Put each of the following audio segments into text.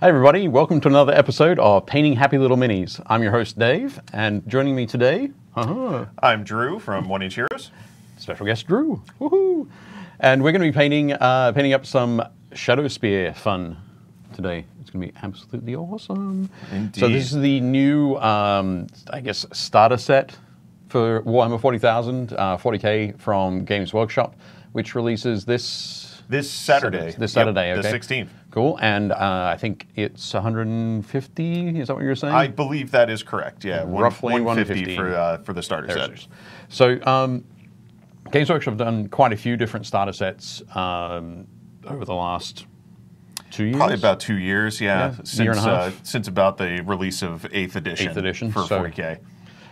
Hi everybody, welcome to another episode of Painting Happy Little Minis. I'm your host Dave, and joining me today, I'm Drew from 1 Inch Heroes. Special guest Drew. Woohoo! And we're going to be painting up some Shadowspear fun today. It's going to be absolutely awesome. Indeed. So this is the new, I guess, starter set for Warhammer 40,000, 40k from Games Workshop, which releases this Saturday. This Saturday, yep, okay. The 16th. Cool, and I think it's 150, is that what you were saying? I believe that is correct, yeah. Roughly 150 for the starter set. So, Games Workshop have done quite a few different starter sets over the last 2 years? Probably about 2 years, yeah. Year and a half. Since about the release of 8th edition. For 40k.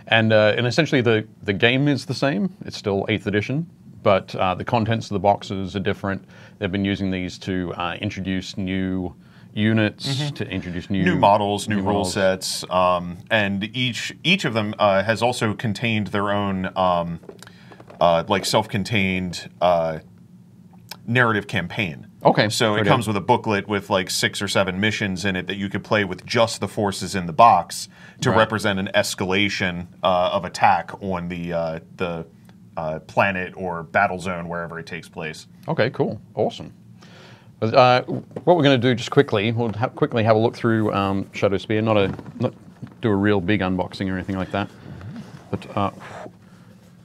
And essentially the game is the same. It's still 8th edition. But the contents of the boxes are different. They've been using these to introduce new units, to introduce new models, new rule sets, and each of them has also contained their own like self-contained narrative campaign. Okay. So it comes with a booklet with like 6 or 7 missions in it that you could play with just the forces in the box to represent an escalation of attack on the planet or battle zone, wherever it takes place. Okay, cool. Awesome. What we're going to do just quickly, we'll quickly have a look through Shadowspear, not do a real big unboxing or anything like that. But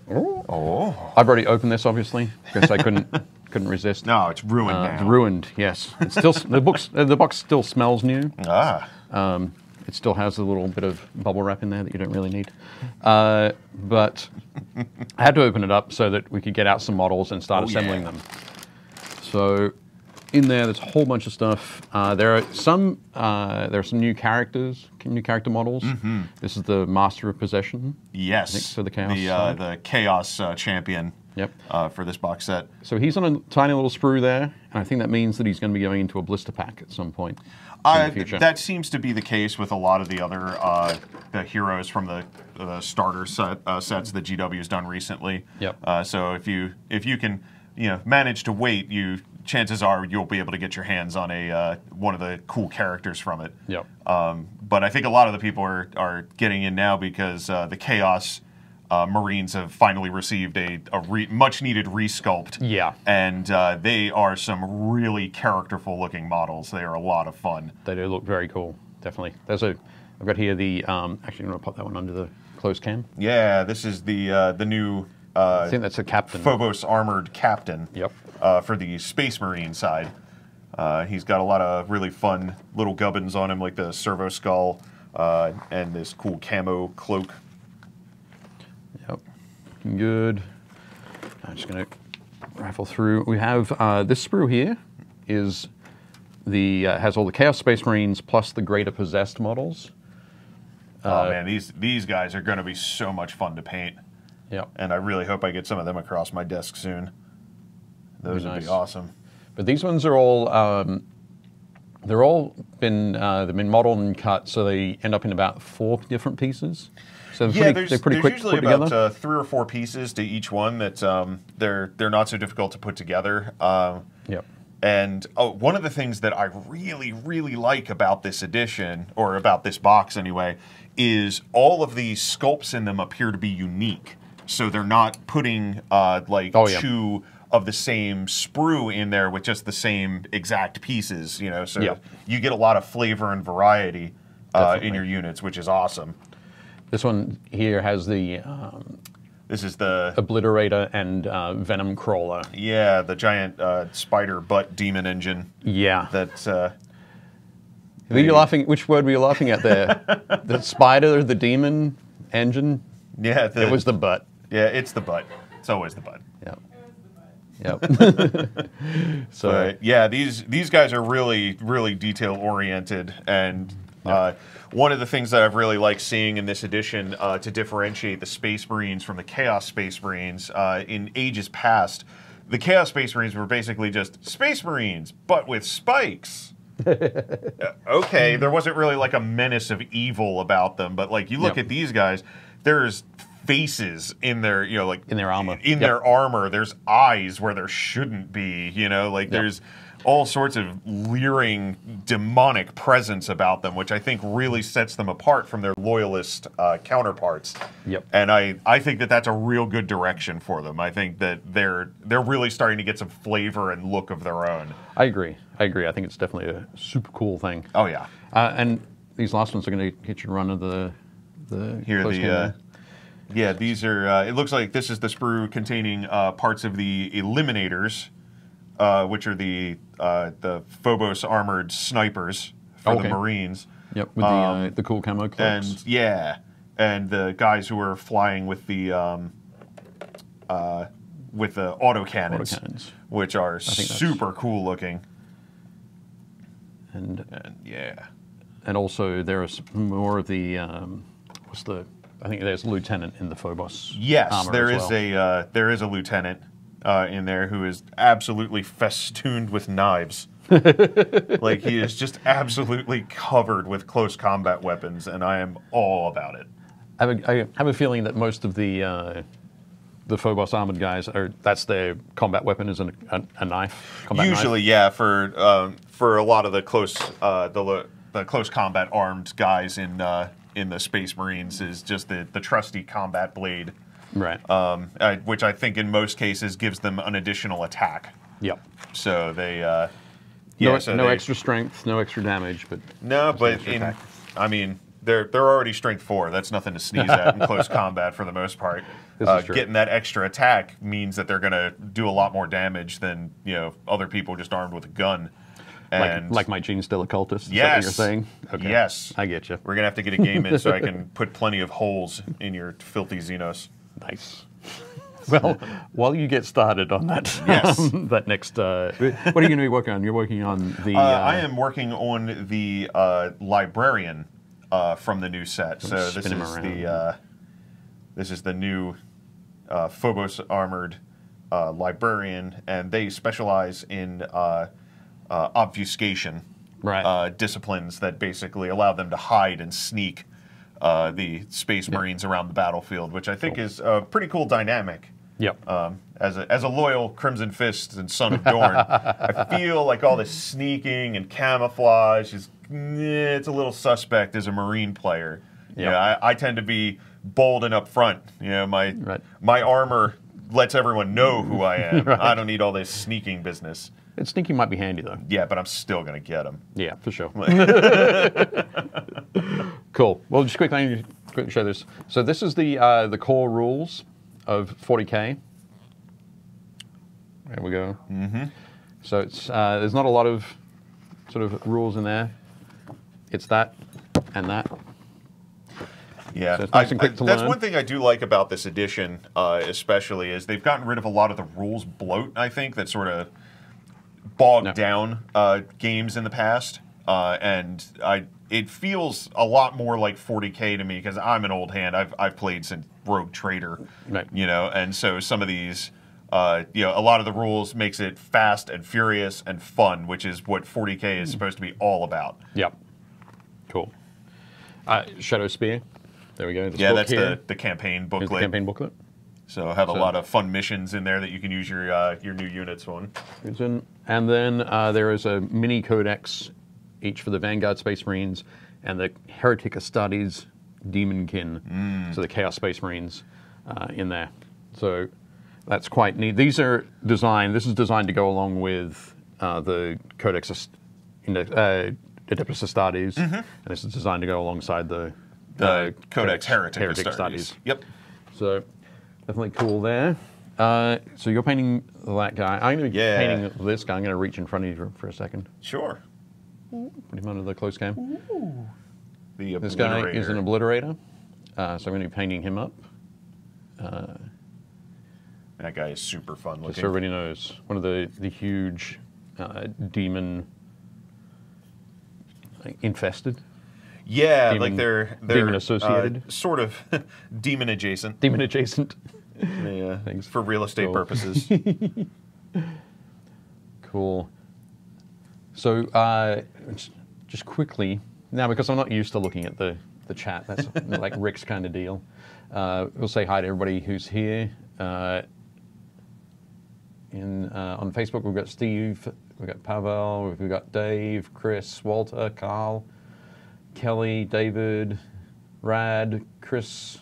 I've already opened this, obviously, because I couldn't resist. No, it's ruined now. It's ruined, yes. It's still the box still smells new. It still has a little bit of bubble wrap in there that you don't really need. But I had to open it up so that we could get out some models and start assembling them. So in there's a whole bunch of stuff. There are some new characters, new character models. This is the Master of Possession. Yes. I think, for the Chaos. The Chaos champion. Yep. For this box set. So he's on a tiny little sprue there, and I think that means that he's going to be going into a blister pack at some point in the future. That seems to be the case with a lot of the other the heroes from the starter sets that GW has done recently. Yep. So if you can manage to wait, chances are you'll be able to get your hands on one of the cool characters from it. Yep. But I think a lot of the people are getting in now because the Chaos Marines have finally received a much-needed resculpt. Yeah. And they are some really characterful looking models. They are a lot of fun. They do look very cool, definitely. I've got here the, actually I'm going to put that one under the closed cam. Yeah, this is the new... I think that's a captain. Phobos armored captain. Yep. For the Space Marine side. He's got a lot of really fun little gubbins on him, like the servo skull and this cool camo cloak. Yep, good. I'm just going to rifle through. We have this sprue here is has all the Chaos Space Marines plus the Greater Possessed models. Oh man, these guys are going to be so much fun to paint. Yeah, and I really hope I get some of them across my desk soon. Those would be awesome. But these ones are all they've been modeled and cut, so they end up in about 4 different pieces. So they're pretty quick to put together. There's usually about 3 or 4 pieces to each one that they're not so difficult to put together. Yep. And one of the things that I really, really like about this edition, or about this box anyway, is all of the sculpts in them appear to be unique. So they're not putting 2 of the same sprue in there with just the same exact pieces. So you get a lot of flavor and variety in your units, which is awesome. This one here has the... this is the... Obliterator and Venom Crawler. Yeah, the giant spider butt demon engine. Yeah. That's... Were you laughing? Which word were you laughing at there? The spider, the demon engine? Yeah. It was the butt. Yeah, it's the butt. It's always the butt. Yep. Yep. So yeah, these guys are really, really detail oriented, and one of the things that I've really liked seeing in this edition to differentiate the Space Marines from the Chaos Space Marines in ages past, the Chaos Space Marines were basically just Space Marines, but with spikes. Okay, there wasn't really like a menace of evil about them, but like you look at these guys, there's faces in their, like in their armor. Their armor, there's eyes where there shouldn't be, like there's all sorts of leering, demonic presence about them, which I think really sets them apart from their loyalist counterparts. Yep. And I think that that's a real good direction for them. I think that they're really starting to get some flavor and look of their own. I agree. I think it's definitely a super cool thing. Oh yeah. And these last ones are going to get you a run of the yeah, these are. It looks like this is the sprue containing parts of the Eliminators, which are the Phobos armored snipers for the Marines. Yep, with the cool camo cloaks. And the guys who are flying with the autocannons, which are super cool looking. And also there is more of the I think there's a lieutenant in the Phobos. Yes, there is a lieutenant in there who is absolutely festooned with knives. Like he is just absolutely covered with close combat weapons, and I am all about it. I have a feeling that most of the Phobos armored guys that's their combat weapon is a knife. Usually, knife. Yeah, for a lot of the close close combat armed guys in the Space Marines is just the trusty combat blade, right? Which I think in most cases gives them an additional attack. Yep. So they no extra strength, no extra damage, but I mean they're already strength 4. That's nothing to sneeze at in close combat for the most part. Getting that extra attack means that they're going to do a lot more damage than other people just armed with a gun. And like my Gene still a cultist. Is yes, that what you're saying? Okay. Yes, I get you. We're gonna have to get a game in so I can put plenty of holes in your filthy Xenos. Nice. Well, while you get started on that, that next, what are you going to be working on? You're working on the. I am working on the librarian from the new set. So this is the new Phobos armored librarian, and they specialize in obfuscation disciplines that basically allow them to hide and sneak the Space Marines around the battlefield, which I think is a pretty cool dynamic. Yep. As a loyal Crimson Fist and Son of Dorn, I feel like all this sneaking and camouflage is it's a little suspect as a Marine player. Yep. I tend to be bold and upfront. My armor lets everyone know who I am. I don't need all this sneaking business. Sneaking might be handy though. Yeah, but I'm still gonna get them. Yeah, for sure. Cool. Well, just quickly show this. So this is the core rules of 40K. There we go. Mm-hmm. So it's there's not a lot of sort of rules in there. It's that and that. Yeah, so nice and quick to that's learn. one thing I do like about this edition, especially, is they've gotten rid of a lot of the rules bloat. I think that sort of bogged down games in the past, and it feels a lot more like 40K to me because I'm an old hand. I've played since Rogue Trader, and so some of these, a lot of the rules makes it fast and furious and fun, which is what 40K is supposed to be all about. Yep. Cool. Shadowspear. There we go. That's the campaign booklet. Here's the campaign booklet. So I have a lot of fun missions in there that you can use your new units on. And then there is a mini codex, each for the Vanguard Space Marines and the Heretic Astartes Demonkin, so the Chaos Space Marines in there. So that's quite neat. These are designed. This is designed to go along with the Codex Adeptus Astartes, and this is designed to go alongside the Codex Heretic Astartes. Yep. So definitely cool there. So you're painting that guy. I'm going to be painting this guy. I'm going to reach in front of you for a second. Sure. Put him under the close cam. Ooh. This guy is an obliterator. So I'm going to be painting him up. That guy is super fun looking. Just so everybody knows, one of the huge demon infested. Yeah, like they're demon associated, sort of demon adjacent. Demon adjacent. Yeah, for real estate purposes. Cool. So just quickly now, because I'm not used to looking at the chat. That's like Rick's kind of deal. We'll say hi to everybody who's here. On Facebook, we've got Steve We've got Pavel, we've got Dave, Chris, Walter, Carl, Kelly, David, Rad, Chris,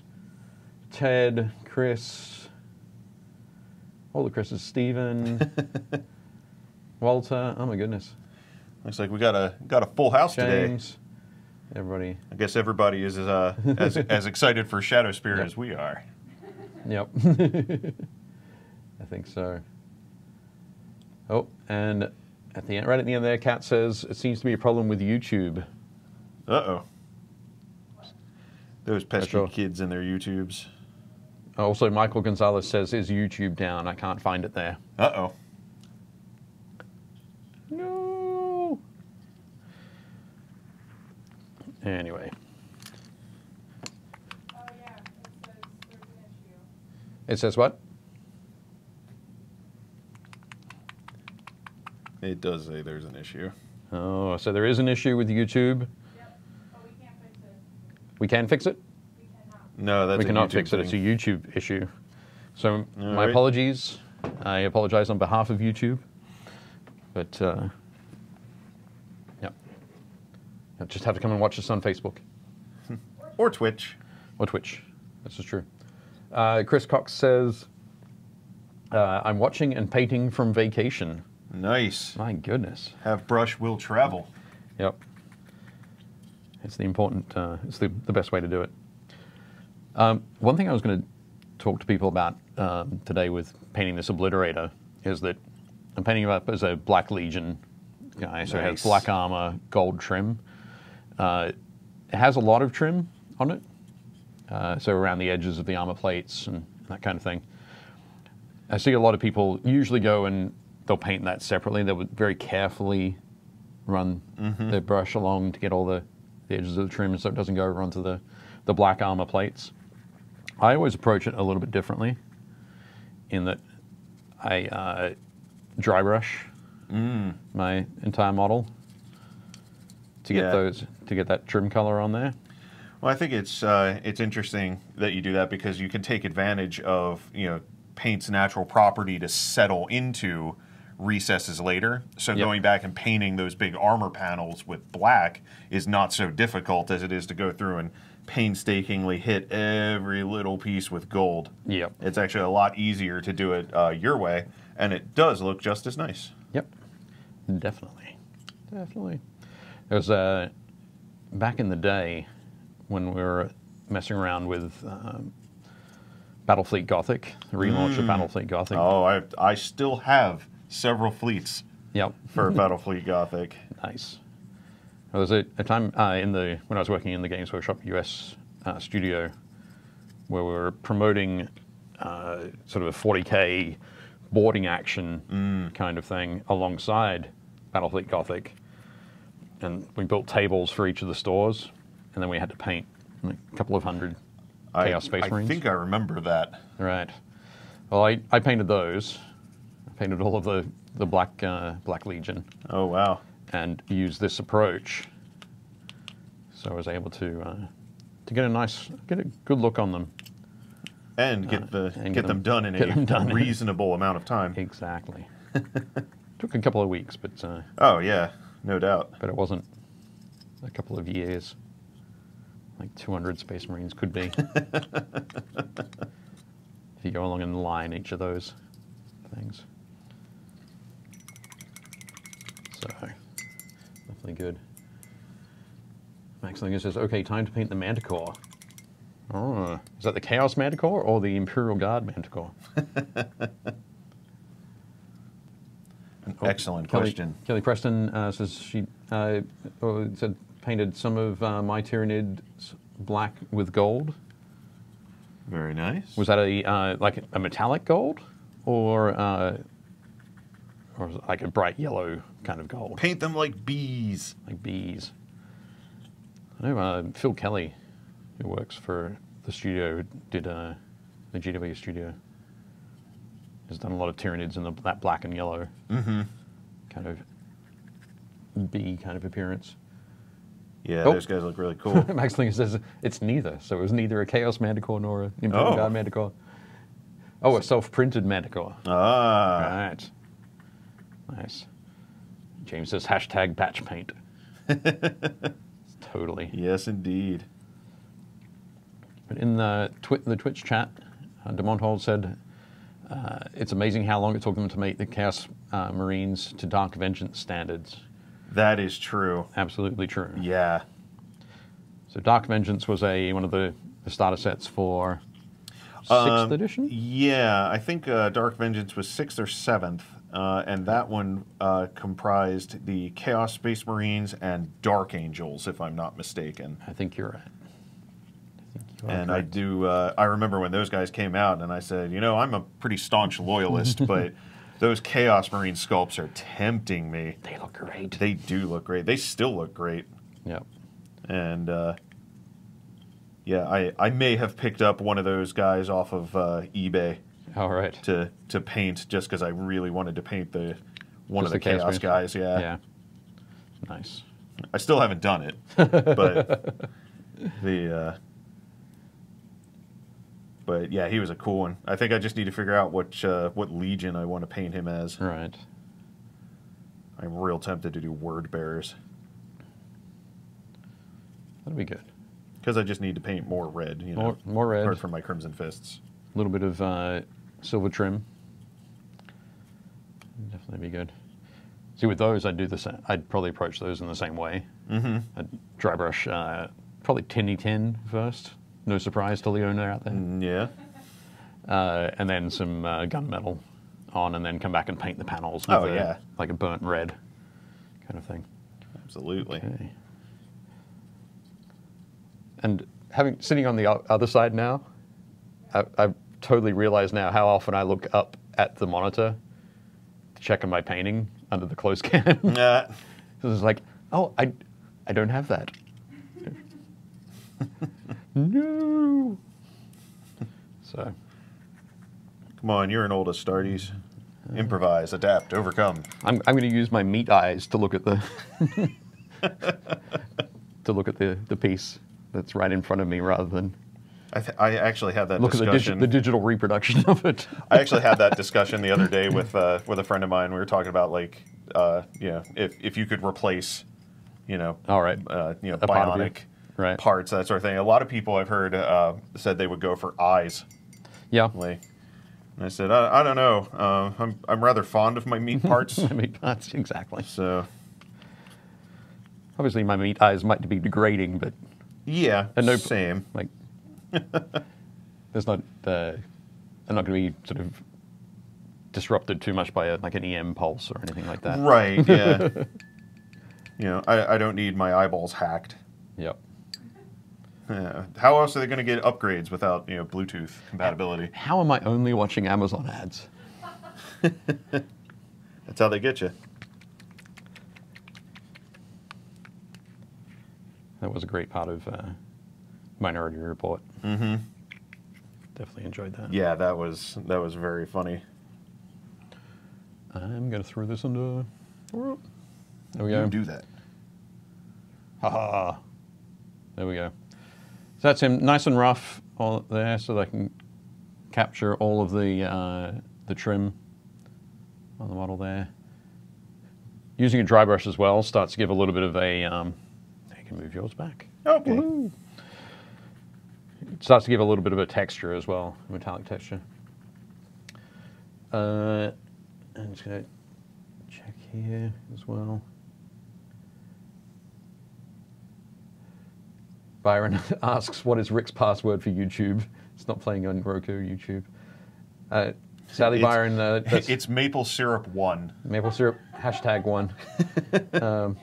Ted, Chris, all the Chris's, Stephen, Walter. Oh my goodness. Looks like we got a full house James, today. Everybody. I guess everybody is as excited for Shadowspear as we are. Yep. I think so. Oh, and right at the end there, Kat says it seems to be a problem with YouTube. Uh-oh. Those pesky kids and their YouTubes. Also, Michael Gonzalez says, is YouTube down? I can't find it there. Uh-oh. No. Anyway. Oh, yeah. It says there's an issue. It says what? It does say there's an issue. Oh, so there is an issue with YouTube. Yep. But we can't fix it. We can fix it? We cannot. No, that's we a cannot YouTube fix it. It's a thing. YouTube issue. So my right. apologies. I apologize on behalf of YouTube. But, yep. You'll just have to come and watch us on Facebook. Or Twitch. Or Twitch. This is true. Chris Cox says, I'm watching and painting from vacation. Nice. My goodness. Have brush will travel. Yep. It's the important, it's the best way to do it. One thing I was going to talk to people about today with painting this Obliterator is that I'm painting it up as a Black Legion guy, so it has black armor, gold trim. It has a lot of trim on it, so around the edges of the armor plates and that kind of thing. I see a lot of people usually go and they'll paint that separately. They would very carefully run their brush along to get all the edges of the trim so it doesn't go over onto the black armor plates. I always approach it a little bit differently in that I dry brush my entire model to get that trim color on there. Well, I think it's interesting that you do that because you can take advantage of paint's natural property to settle into recesses later. So going back and painting those big armor panels with black is not so difficult as it is to go through and painstakingly hit every little piece with gold. Yep. It's actually a lot easier to do it your way, and it does look just as nice. Yep. Definitely. Definitely. There was back in the day when we were messing around with Battlefleet Gothic, the relaunch of Battlefleet Gothic. Oh, I still have several fleets Yep. for Battlefleet Gothic. Nice. There was a time when I was working in the Games Workshop US studio where we were promoting sort of a 40K boarding action kind of thing alongside Battlefleet Gothic. And we built tables for each of the stores, and then we had to paint a couple of hundred Chaos Space Marines. I think I remember that. Right. Well, I painted those. I painted all of the Black Legion. Oh, wow. And used this approach. So I was able to get a good look on them. And get them done in a reasonable amount of time. Exactly. Took a couple of weeks, but oh yeah, no doubt. But it wasn't a couple of years. Like 200 Space Marines could be. If you go along and line each of those things. So, definitely good. Max Linger says, okay, time to paint the Manticore. Oh, is that the Chaos Manticore or the Imperial Guard Manticore? Excellent question. Kelly Preston says she said painted some of my Tyranids black with gold. Very nice. Was that like a metallic gold, or like a bright yellow kind of gold? Paint them like bees. Like bees. I know Phil Kelly, who works for the studio, did the GW studio. Has done a lot of Tyranids in that black and yellow kind of bee kind of appearance. Yeah, those guys look really cool. Max Linger says it's neither. So it was neither a Chaos Manticore nor an Imperial Guard Manticore. Oh, a self-printed Manticore. Ah. Right. Nice. James says hashtag batch paint. Totally. Yes, indeed. But in the Twitch chat, DeMonthold said, it's amazing how long it took them to make the Chaos Marines to Dark Vengeance standards. That is true. Absolutely true. Yeah. So Dark Vengeance was one of the starter sets for 6th edition? Yeah, I think Dark Vengeance was 6th or 7th, and that one comprised the Chaos Space Marines and Dark Angels, if I'm not mistaken. I think you're right. And I remember when those guys came out, and I said, you know, I'm a pretty staunch loyalist, but those Chaos Marine sculpts are tempting me. They look great. They do look great. They still look great. Yep. And yeah, I may have picked up one of those guys off of eBay. All right. To paint, just because I really wanted to paint one of the Chaos Marines guys. Yeah. Yeah. Nice. I still haven't done it, but But yeah, he was a cool one. I think I just need to figure out what Legion I want to paint him as. Right. I'm real tempted to do Word Bearers. That'll be good. Because I just need to paint more red. You know, more red. Apart from my Crimson Fists. A little bit of silver trim. Definitely be good. See, with those, I'd do the same. I'd probably approach those in the same way. Mm-hmm. I'd dry brush probably tinny tin first. No surprise to Leona out there. Yeah. And then some gunmetal on, and then come back and paint the panels with like a burnt red kind of thing. Absolutely. Okay. And sitting on the other side now, I've totally realized now how often I look up at the monitor to check on my painting under the close cam. Yeah. So it's like, oh, I don't have that. No. So. Come on, you're an old Astartes. Improvise, adapt, overcome. I'm going to use my meat eyes to look at the the piece that's right in front of me rather than I actually had that look discussion. at the digital reproduction of it. I actually had that discussion the other day with a friend of mine. We were talking about like you know, if you could replace, you know, all right, you know, bionic parts, that sort of thing. A lot of people I've heard said they would go for eyes. Yeah. Like, and I said, I don't know. I'm rather fond of my meat parts. My meat parts, exactly. So obviously, my meat eyes might be degrading, but yeah, same. Like, there's not. I'm not going to be sort of disrupted too much by like an EM pulse or anything like that. Right. Yeah. You know, I don't need my eyeballs hacked. Yep. How else are they going to get upgrades without, you know, Bluetooth compatibility? How am I only watching Amazon ads? That's how they get you. That was a great part of Minority Report. Mm-hmm. Definitely enjoyed that. Yeah, that was very funny. I'm going to throw this into... There we go. You do that. Ha-ha. There we go. So that's him, nice and rough all there, so that I can capture all of the trim on the model there. Using a dry brush as well starts to give a little bit of a... you can move yours back. Okay. Woohoo. It starts to give a little bit of a texture as well, a metallic texture. I'm just going to check here as well. Byron asks, what is Rick's password for YouTube? It's not playing on Roku YouTube. Sally Byron, it's maple syrup 1. Maple syrup, #1.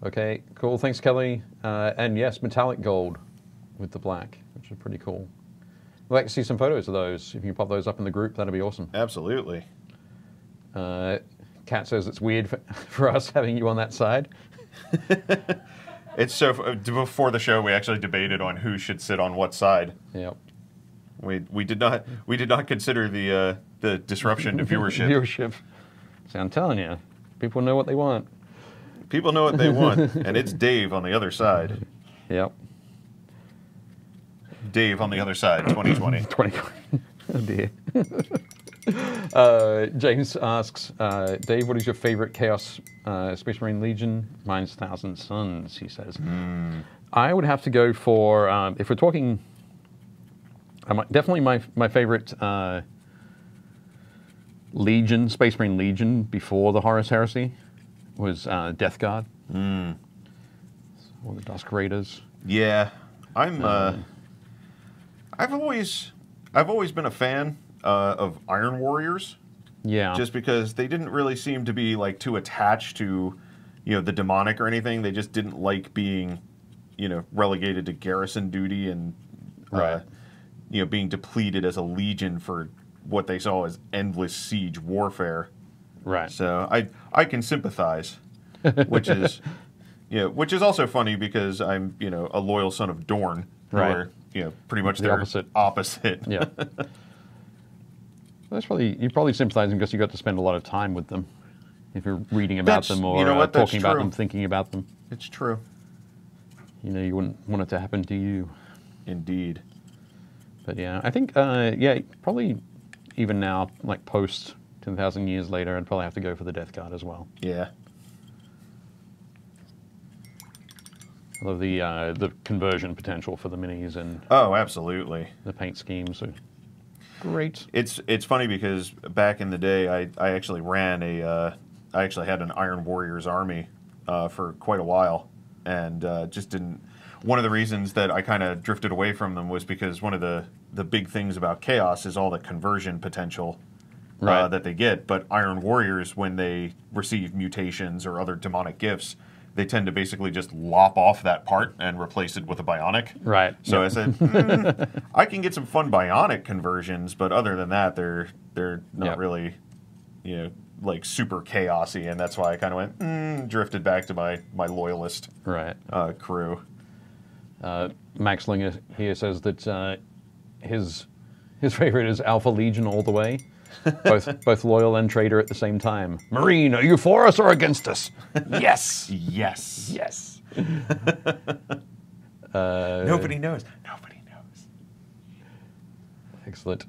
Okay, cool. Thanks, Kelly. And yes, metallic gold with the black, which is pretty cool. I'd like to see some photos of those. If you can pop those up in the group, that'd be awesome. Absolutely. Kat says it's weird for us having you on that side. It's so before the show we actually debated on who should sit on what side. Yep. We did not consider the disruption to viewership. Viewership. See, I'm telling you, people know what they want. People know what they want, and it's Dave on the other side. Yep. Dave on the other side, 2020. 2020. Oh dear. James asks, Dave, what is your favorite Chaos Space Marine Legion? Mine's Thousand Suns, he says. I would have to go for, if we're talking, definitely my favorite Legion, Space Marine Legion before the Horus Heresy was Death Guard. Or the Dusk Raiders. Yeah, I've always been a fan of Iron Warriors. Yeah. Just because they didn't really seem to be like too attached to, the demonic or anything. They just didn't like being, relegated to garrison duty and, right. Being depleted as a legion for what they saw as endless siege warfare. Right. So I can sympathize, which is, which is also funny because I'm, a loyal son of Dorne, who right. are, pretty much the their opposite. Yeah. You're probably sympathizing because you got to spend a lot of time with them. If you're reading about them or talking about them, thinking about them. It's true. You wouldn't want it to happen to you. Indeed. But yeah, I think, probably even now, like post 10,000 years later, I'd probably have to go for the Death Guard as well. Yeah. I love the conversion potential for the minis and oh, absolutely. The paint schemes are great. It's funny because back in the day, I actually ran I actually had an Iron Warriors army for quite a while, and just didn't. One of the reasons that I kind of drifted away from them was because one of the big things about Chaos is all the conversion potential right. That they get. But Iron Warriors, when they receive mutations or other demonic gifts, they tend to basically just lop off that part and replace it with a bionic. Right. So yep. I said, I can get some fun bionic conversions, but other than that, they're not yep. really, like super chaosy, and that's why I kind of went drifted back to my loyalist right. Crew. Max Linger here says that his favorite is Alpha Legion all the way. both loyal and traitor at the same time. Marine, are you for us or against us? Yes. Yes. Yes. Nobody knows. Nobody knows. Excellent.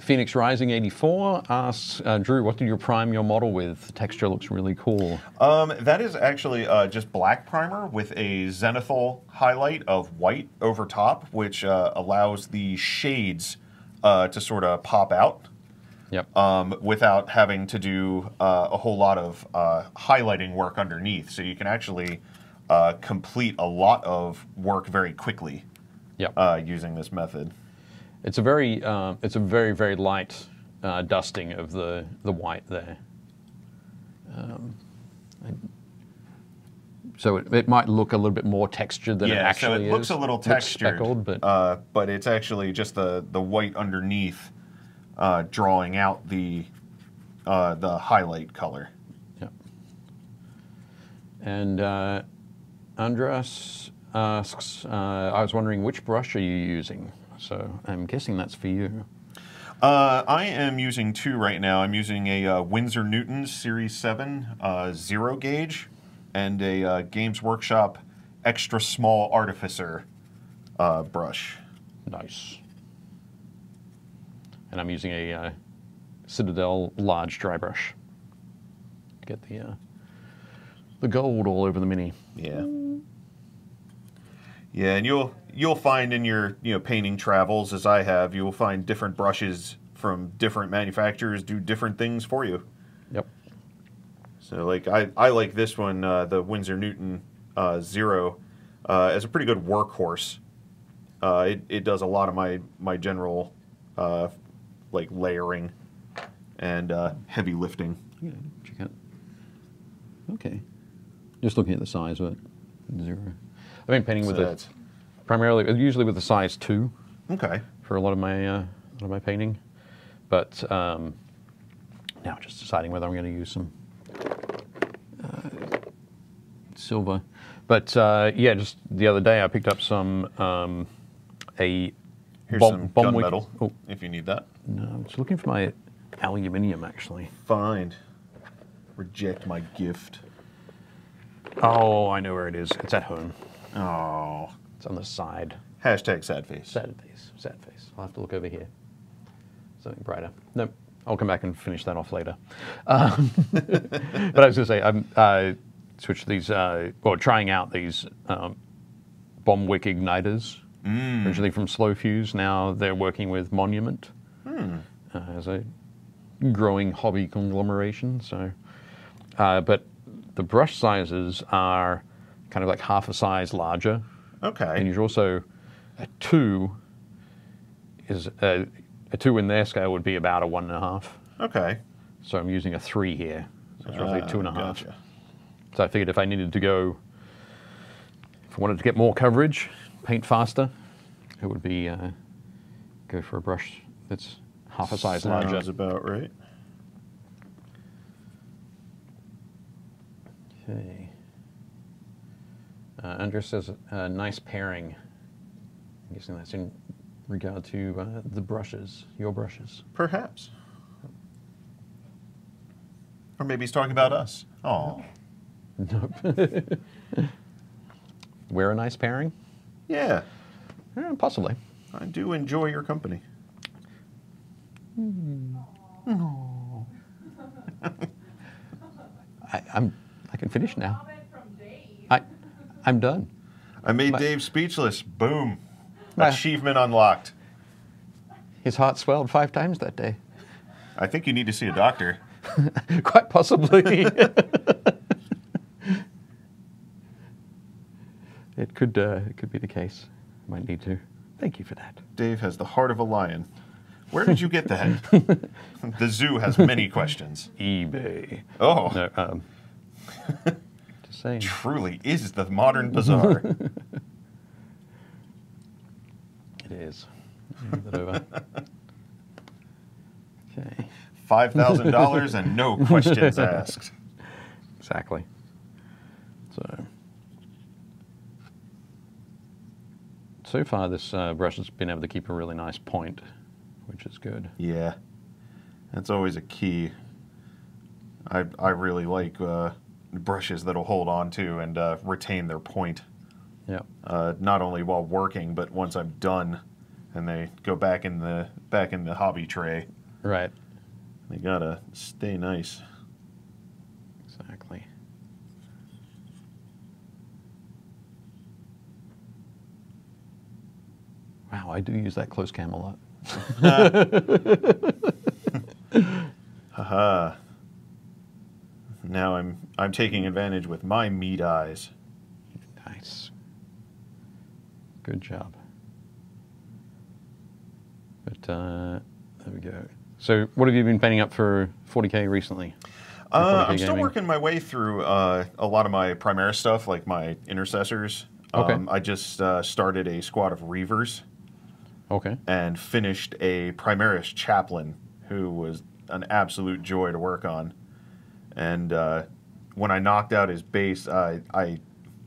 Phoenix Rising 84 asks, Drew, what did you prime your model with? The texture looks really cool. That is actually just black primer with a zenithal highlight of white over top, which allows the shades to sort of pop out. Yep. Without having to do a whole lot of highlighting work underneath. So you can actually complete a lot of work very quickly. Yep. Using this method. It's a very, very light dusting of the white there. So it might look a little bit more textured than it actually is. Yeah, so it looks a little textured, speckled, but it's actually just the white underneath drawing out the highlight color. Yeah. And Andras asks, I was wondering which brush are you using? So I'm guessing that's for you. I am using two right now. I'm using a Winsor Newton Series 7 0 gauge and a Games Workshop extra small Artificer brush. Nice. And I'm using a Citadel large dry brush to get the gold all over the mini. Yeah. Yeah, and you'll find in your painting travels, as I have, you will find different brushes from different manufacturers do different things for you. Yep. So like I like this one, the Winsor Newton 0, as a pretty good workhorse. It does a lot of my general like layering and heavy lifting. Yeah, check out. Okay. Just looking at the size of it, 0. I've been painting with usually with the size 2. Okay. For a lot of my painting, but now just deciding whether I'm going to use some silver. But yeah, just the other day I picked up some Here's some gunmetal, if you need that. No, I'm just looking for my aluminium actually. Fine. Reject my gift. Oh, I know where it is. It's at home. Oh. It's on the side. Hashtag sad face. Sad face. Sad face. I'll have to look over here. Something brighter. Nope. I'll come back and finish that off later. But I was going to say, I'm switched these, trying out these bomb wick igniters, originally from Slow Fuse. Now they're working with Monument as a growing hobby conglomeration. So, but the brush sizes are kind of like half a size larger. Okay. And you're also a 2 is a 2 in their scale would be about a 1.5. Okay. So I'm using a 3 here. So it's roughly 2.5. Gotcha. So I figured if I needed to go, if I wanted to get more coverage, paint faster, it would be go for a brush that's half a size larger. Sounds about right. Okay. Andrew says, nice pairing. I'm guessing that's in regard to the brushes, your brushes. Perhaps. Or maybe he's talking about us. Oh. Nope. We're a nice pairing? Yeah. Possibly. I do enjoy your company. I can finish now. Comment from Dave. I'm done. I made Dave speechless. Boom. Achievement unlocked. His heart swelled 5 times that day. I think you need to see a doctor. Quite possibly. It could be the case. Might need to. Thank you for that. Dave has the heart of a lion. Where did you get that? The zoo has many questions. eBay. Oh. No, just saying. Truly is the modern bazaar. It is. Move that over. Okay. $5,000 and no questions asked. Exactly. So far this brush has been able to keep a really nice point, which is good. Yeah. That's always a key. I really like brushes that'll hold on to and retain their point. Yeah. Not only while working, but once I'm done and they go back in the hobby tray. Right. They gotta stay nice. Exactly. Wow, I do use that close cam a lot. Haha. Now I'm taking advantage with my meat eyes. Nice. Good job. But there we go. So what have you been painting up for 40K recently? 40K I'm still gaming? working my way through a lot of my Primaris stuff, like my intercessors. Okay. I just started a squad of Reavers. Okay. And finished a Primaris chaplain who was an absolute joy to work on. And when I knocked out his base, I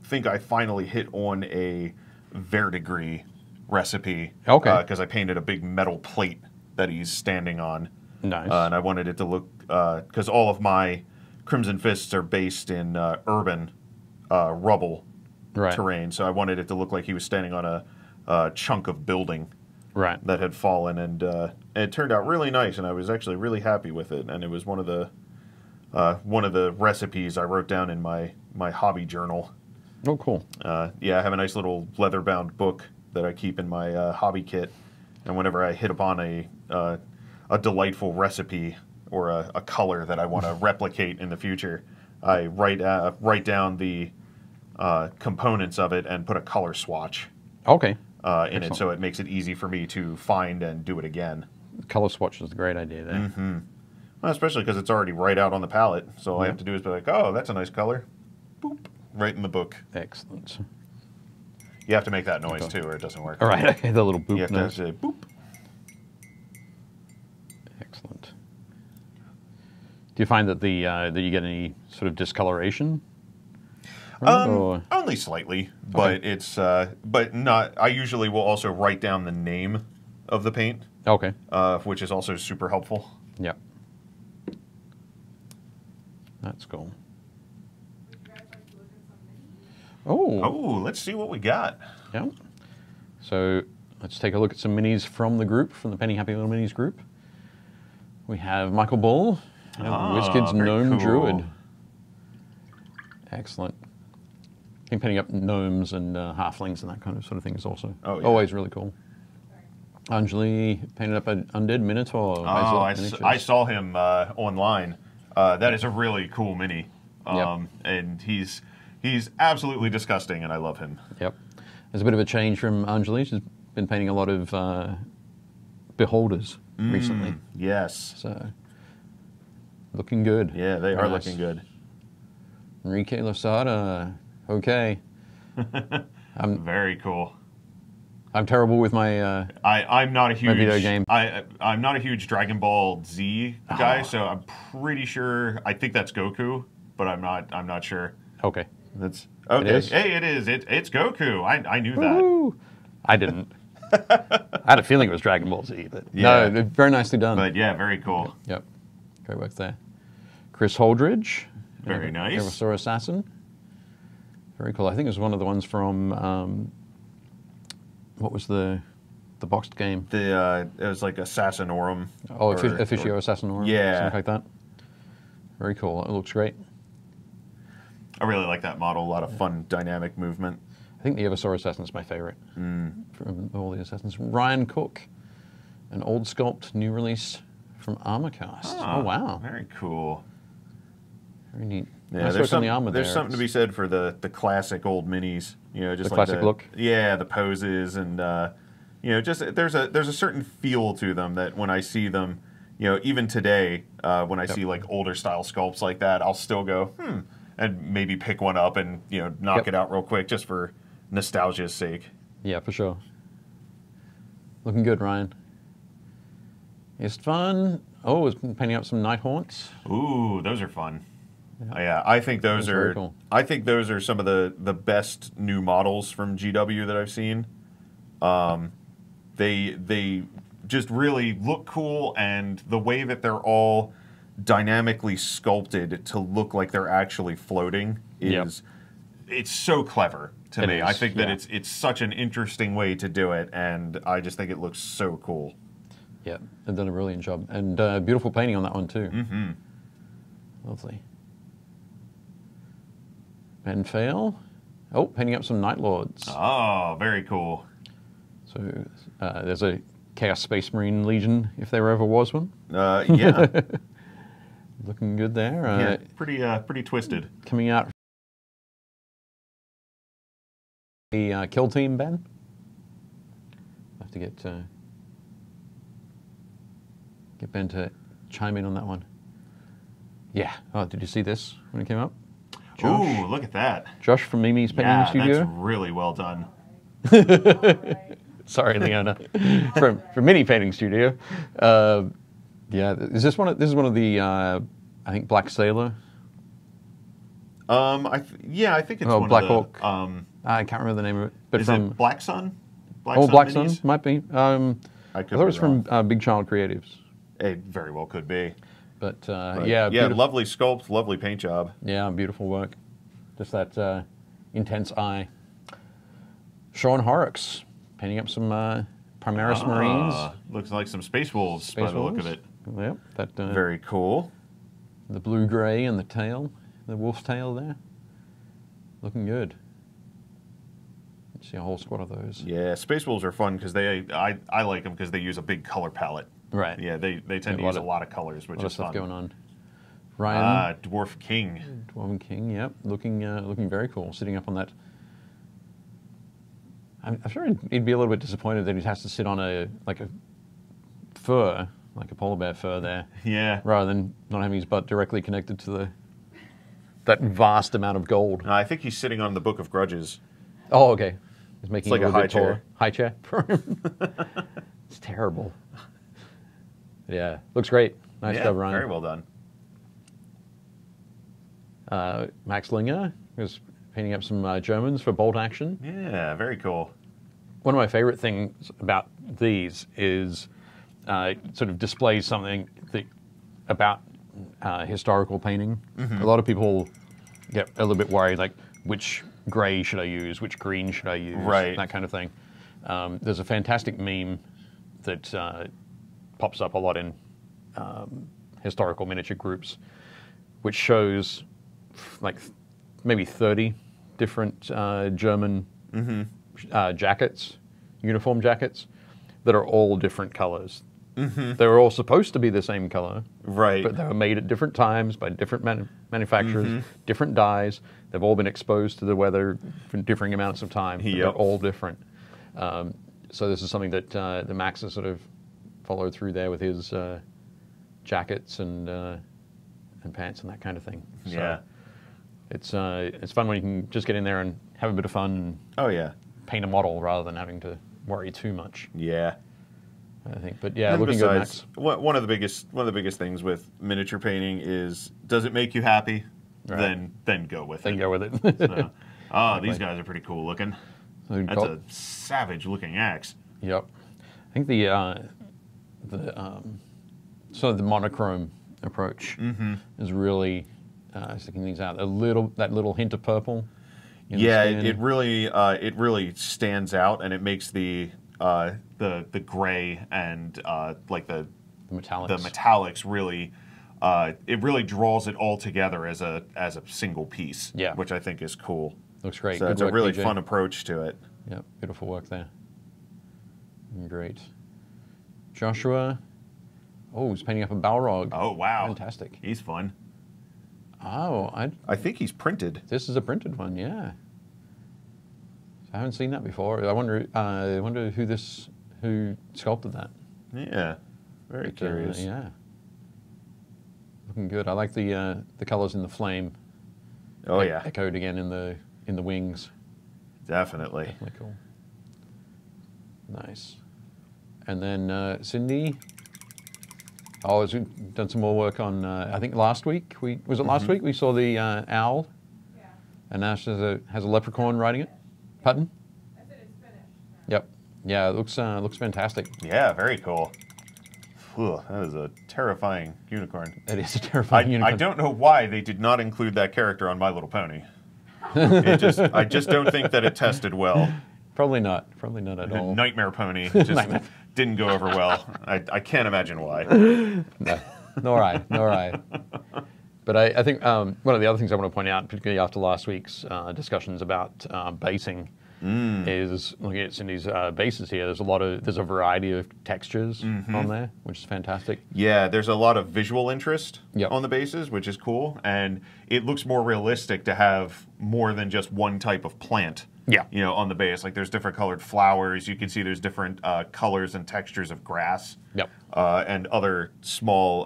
think I finally hit on a verdigris recipe. Okay. Because I painted a big metal plate that he's standing on. Nice. And I wanted it to look, because all of my Crimson Fists are based in urban rubble terrain. So I wanted it to look like he was standing on a chunk of building. Right. That had fallen, and it turned out really nice, and I was actually really happy with it. And it was one of the recipes I wrote down in my hobby journal. Oh, cool. Yeah, I have a nice little leather-bound book that I keep in my hobby kit, and whenever I hit upon a delightful recipe or a color that I want to replicate in the future, I write down the components of it and put a color swatch. Okay. In it, so it makes it easy for me to find and do it again. Color swatch is a great idea there. Mm-hmm. Well, especially because it's already right out on the palette. So all I have to do is be like, oh, that's a nice color. Boop. Right in the book. Excellent. You have to make that noise, too, or it doesn't work. All right, okay, the little boop You have noise. to say, boop. Excellent. Do you find that that you get any sort of discoloration? Only slightly, but it's but not. I usually will also write down the name of the paint. Okay. Which is also super helpful. Yep. That's cool. Would you guys like to look at some minis? Oh. Oh, let's see what we got. Yeah. So let's take a look at some minis from the group, from the Penny Happy Little Minis group. We have Michael Bull and WizKids Gnome cool. Druid. Excellent. Him painting up gnomes and halflings and that kind of sort of thing is also always really cool. Anjali painted up an undead minotaur. Oh, I saw him online. That is a really cool mini. And he's absolutely disgusting, and I love him. Yep. There's a bit of a change from Anjali. She's been painting a lot of beholders recently. Yes. So, looking good. Yeah, they are looking good. Enrique Losada. Okay. Very cool. I'm terrible with my. I'm not a huge video game. I'm not a huge Dragon Ball Z guy, so I'm pretty sure. I think that's Goku, but I'm not sure. Okay. That's okay. It is? Hey, it is. It's Goku. I knew Woo-hoo. I didn't. I had a feeling it was Dragon Ball Z, but no, very nicely done. But yeah, very cool. Yep. Great work there. Chris Holdridge. Very nice. Eversaur Assassin. Very cool. I think it was one of the ones from what was the boxed game? It was like Assassinorum. Oh, Officio Assassinorum. Yeah. Something like that. Very cool. It looks great. I really like that model. A lot of fun, dynamic movement. I think the Eversaur Assassin is my favorite from all the Assassins. Ryan Cook, an old sculpt new release from Armorcast. Oh, wow. Very cool. Very neat. Yeah, nice there's work on the armor there's there. something to be said for the classic old minis. You know, just The like classic look. Yeah, the poses and you know, just there's a certain feel to them that when I see them, you know, even today when I see like older style sculpts like that, I'll still go and maybe pick one up and knock it out real quick just for nostalgia's sake. Yeah, for sure. Looking good, Ryan. Istvan. Oh, was painting up some Night Haunts. Ooh, those are fun. Yeah, I think those are. Cool. I think those are some of the best new models from GW that I've seen. They just really look cool, and the way that they're all dynamically sculpted to look like they're actually floating is it's so clever to me. I think that it's such an interesting way to do it, and I just think it looks so cool. Yeah, they've done a brilliant job, and beautiful painting on that one too. Mm-hmm. Lovely. Ben Fail. Oh, painting up some Night Lords. Oh, very cool. So there's a Chaos Space Marine Legion, if there ever was one. Yeah. Looking good there. Yeah, pretty twisted. Coming out. The Kill Team, Ben. I have to get Ben to chime in on that one. Yeah. Oh, did you see this when it came up? Josh. Ooh, look at that. Josh from Mimi's Painting Studio. That's really well done. Sorry, Leona. from Mini Painting Studio. Yeah, is this one? This is one of the I think Black Sailor. I think it's one Black of the, Hawk. I can't remember the name of it. But is from it Black Sun? Black Sun might be. I thought it was from Big Child Creatives. It very well could be. But yeah, lovely sculpt, lovely paint job. Yeah, beautiful work. Just that intense eye. Sean Horrocks painting up some Primaris Marines. Looks like some Space Wolves by the look of it. Yep, that very cool. The blue-gray and the tail, the wolf's tail there. Looking good. See a whole squad of those. Yeah, Space Wolves are fun because I like them because they use a big color palette. Right. Yeah, they tend to use a lot of colors, which is stuff fun. Going on. Ryan. Dwarf King. Dwarven King. Yep, looking very cool. Sitting up on that. I'm sure he'd be a little bit disappointed that he has to sit on a fur, like a polar bear fur there. Yeah. Rather than not having his butt directly connected to that vast amount of gold. I think he's sitting on the Book of Grudges. Oh, okay. He's making it's like it a high bit chair. Taller. High chair for him. It's terrible. Yeah, looks great. Nice job, Ryan. Very well done. Max Linger was painting up some Germans for bolt action. Yeah, very cool. One of my favorite things about these is sort of displays something about historical painting. Mm-hmm. A lot of people get a little bit worried, like which gray should I use, which green should I use, right? That kind of thing. There's a fantastic meme that pops up a lot in historical miniature groups, which shows like maybe 30 different German jackets, uniform jackets, that are all different colors. They were all supposed to be the same color, Right. but they were made at different times by different manufacturers, different dyes. They've all been exposed to the weather for differing amounts of time. But they're all different. So this is something that the Max has sort of followed through there with his jackets and pants and that kind of thing. So Yeah. it's fun when you can just get in there and have a bit of fun and Oh yeah. paint a model rather than having to worry too much. Yeah. I think, but yeah, And looking good, besides, Max. one of the biggest things with miniature painting is, does it make you happy? Right. Then go with it. Then go with it. So, these guys are pretty cool looking. So That's a savage looking axe. Yep. I think the sort of the monochrome approach is really sticking these out. That little hint of purple. In Yeah, the skin. it really stands out, and it makes the gray and like the metallics really. It really draws it all together as a single piece. Yeah. Which I think is cool. Looks great. So Good it's a work, really PJ. fun approach to it. Yep, beautiful work there. Great. Joshua. Oh, he's painting up a Balrog. Oh wow, Fantastic. He's fun. Oh, I think he's printed. this is a printed one, yeah. I haven't seen that before. I wonder who sculpted that. Yeah, very curious. Yeah. Looking good. I like the colors in the flame. Oh yeah, Echoed again in the wings. definitely. Definitely cool. Nice. And then Cindy. Oh, has done some more work on. I think last week was it last week we saw the owl, Yeah. and now she has a leprechaun riding it. Pardon? I said it's finished. Yep. Yeah, it looks fantastic. Yeah, very cool. Ugh, that is a terrifying unicorn. It is a terrifying unicorn. I don't know why they did not include that character on My Little Pony. I just don't think that it tested well. Probably not. Probably not at all. Nightmare Pony just didn't go over well. I can't imagine why. No, nor I. But I think one of the other things I want to point out, particularly after last week's discussions about basing, is looking at Cindy's bases here. There's a variety of textures on there, which is fantastic. Yeah, there's a lot of visual interest Yep. on the bases, which is cool, and it looks more realistic to have more than just one type of plant. Yeah. You know, on the base, like there's different colored flowers. You can see there's different colors and textures of grass. Yep. And other small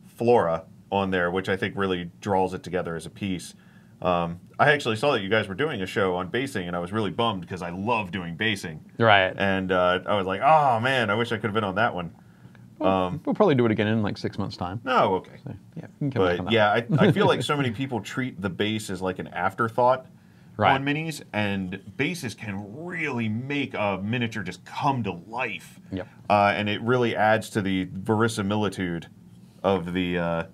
flora on there, which I think really draws it together as a piece. I actually saw that you guys were doing a show on basing, and I was really bummed because I love doing basing. Right. And I was like, oh man, I wish I could have been on that one. We'll probably do it again in like 6 months' time. Oh, okay. So, yeah, we can come back on But that. yeah, I feel like so many people treat the base as like an afterthought Right. on minis, and bases can really make a miniature just come to life. Yep. And it really adds to the verisimilitude of the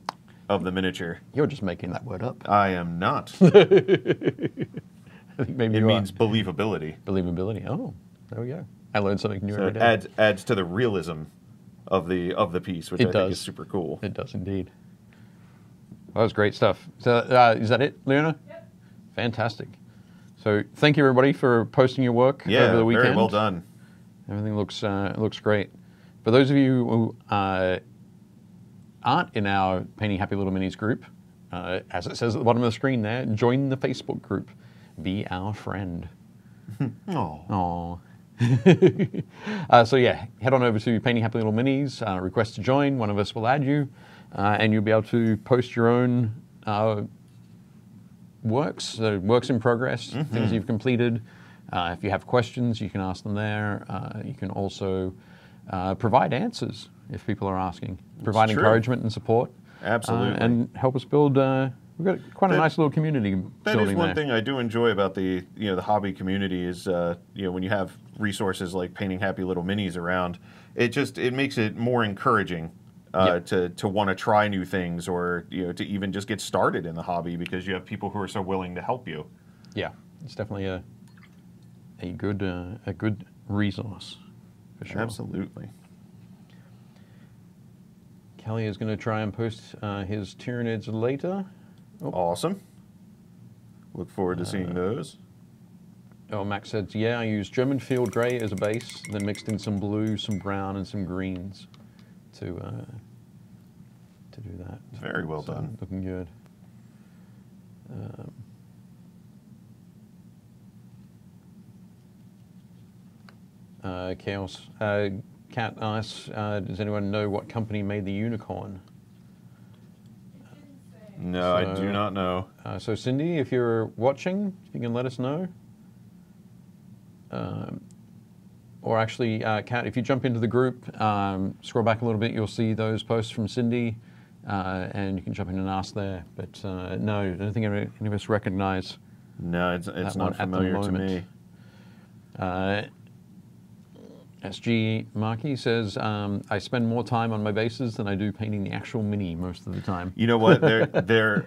miniature. You're just making that word up. I am not. I think maybe It you means are. believability. Believability. Oh, there we go. I learned something new So every it day. adds to the realism of the piece, which It I think does. is super cool. It does indeed. Well, that was great stuff. So is that it, Leona? Yep. Fantastic. So thank you everybody for posting your work Yeah, over the weekend. very well done. Everything looks great. For those of you who aren't in our Painting Happy Little Minis group, as it says at the bottom of the screen there, join the Facebook group. Be our friend. Oh. Aw. So yeah, head on over to Painting Happy Little Minis, request to join. One of us will add you, and you'll be able to post your own works in progress, things you've completed. If you have questions, you can ask them there. You can also provide answers if people are asking. Provide true. encouragement and support. Absolutely. And help us build. We've got quite a nice little community That building is one there. thing I do enjoy about the hobby community is when you have resources like Painting Happy Little Minis around, it makes it more encouraging to want to try new things, or to even just get started in the hobby, because you have people who are so willing to help you. Yeah, it's definitely a good resource, for sure. Absolutely. Kelly is going to try and post his Tyranids later. Oh. Awesome. Look forward to seeing those. Oh, Max said, yeah, I used German field grey as a base, then mixed in some blue, some brown, and some greens to do that. Very well done. Looking good. Chaos. Cat asks, does anyone know what company made the unicorn? No, I do not know. So Cindy, if you're watching, you can let us know. Or actually, Kat, if you jump into the group, scroll back a little bit, you'll see those posts from Cindy, and you can jump in and ask there. But no, I don't think any of us recognize. No, it's not familiar to me. SG Markey says, I spend more time on my bases than I do painting the actual mini most of the time. You know what?